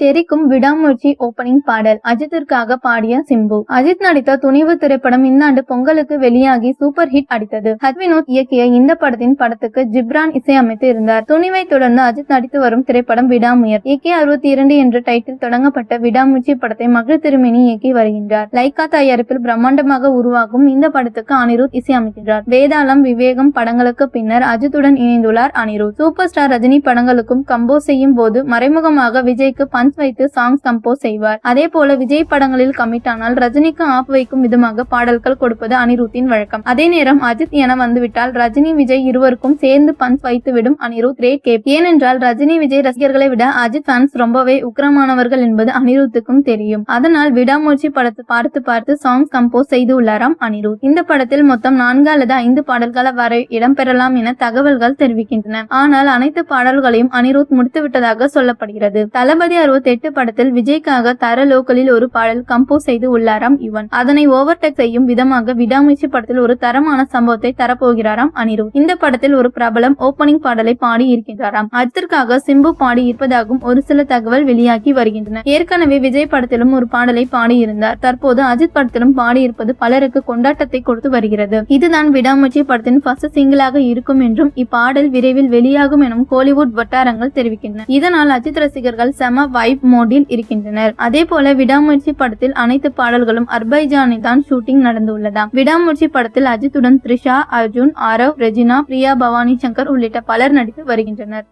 தெரிக்கும் விடாமுயற்சி ஓபனிங் பாடல் அஜித்திற்காக பாடிய சிம்பு. அஜித் நடித்த துணிவு திரைப்படம் இந்த ஆண்டு பொங்கலுக்கு வெளியாகி சூப்பர் ஹிட் அடித்தது. வினோத் இயக்கிய இந்த படத்துக்கு ஜிப்ரான் இசையமைத்து இருந்தார். துணிவை தொடர்ந்து அஜித் நடித்து வரும் திரைப்படம் விடாமுயர். இயக்கிய 62 என்ற டைட்டில் தொடங்கப்பட்ட விடாமுயற்சி படத்தை மகிழ் திருமேனி இயக்கி வருகின்றார். லைகா தயாரிப்பில் பிரம்மாண்டமாக உருவாகும் இந்த படத்துக்கு அனிருத் இசையமைக்கின்றார். வேதாளம், விவேகம் படங்களுக்கு பின்னர் அஜித்துடன் இணைந்துள்ளார் அனிருத். சூப்பர் ஸ்டார் ரஜினி படங்களுக்கும் கம்போஸ் செய்யும் போது மறைமுகமாக விஜய்க்கு வைத்து சாங்ஸ் கம்போஸ் செய்வார். அதே போல விஜய் படங்களில் கமிட் ஆனால் ரஜினிக்கு ஆப் வைக்கும் விதமாக பாடல்கள் கொடுப்பது அனிருத்தின் வழக்கம். அதே நேரம் அஜித் என வந்துவிட்டால் ரஜினி விஜய் இருவருக்கும் சேர்ந்து பஞ்ச் வைத்துவிடும் அனிருத் ரேட் கேப். ஏனென்றால் ரஜினி விஜய் ரசிகர்களை விட அஜித் ஃபேன்ஸ் ரொம்பவே உக்கிரமானவர்கள் என்பது அனிருத்துக்கும் தெரியும். அதனால் விடாமுயற்சி படத்தை பார்த்து சாங்ஸ் கம்போஸ் செய்து உள்ளாராம் அனிருத். இந்த படத்தில் மொத்தம் 4 அல்லது 5 பாடல்கள் வரை இடம்பெறலாம் என தகவல்கள் தெரிவிக்கின்றன. ஆனால் அனைத்து பாடல்களையும் அனிருத் முடித்துவிட்டதாக சொல்லப்படுகிறது. தளபதி 68 படத்தில் விஜய்க்காக தர லோக்கலில் ஒரு பாடல் கம்போஸ் செய்து உள்ளாராம் இவன். அதனை ஓவர்டேக் செய்யும் விதமாக விடாமுயற்சி படத்தில் ஒரு தரமான சம்பவத்தை தரப்போகிறாராம் அனிருத். இந்த படத்தில் ஒரு பிரபலம் ஓபனிங் பாடலை பாடி இருக்கின்றாராம். அதற்காக சிம்பு பாடி இருப்பதாகவும் ஒரு சில தகவல் வெளியாகி வருகின்றன. ஏற்கனவே விஜய் படத்திலும் ஒரு பாடலை பாடியிருந்தார். தற்போது அஜித் படத்திலும் பாடியிருப்பது பலருக்கு கொண்டாட்டத்தை கொடுத்து வருகிறது. இதுதான் விடாமுயற்சி படத்தின் ஃபர்ஸ்ட் சிங்கிளாக இருக்கும் என்றும் இப்பாடல் விரைவில் வெளியாகும் எனும் கோலிவுட் வட்டாரங்கள் தெரிவிக்கின்றன. இதனால் அஜித் ரசிகர்கள் செம வைப் மோடில் இருக்கின்றனர். அதே போல விடாமுயற்சி படத்தில் அனைத்து பாடல்களும் அர்பைஜானில் தான் ஷூட்டிங் நடந்துள்ளதாம். விடாமுயற்சி படத்தில் அஜித்துடன் த்ரிஷா, அர்ஜுன், ஆரவ், ரெஜினா, பிரியா பவானி சங்கர் உள்ளிட்ட பலர் நடித்து வருகின்றனர்.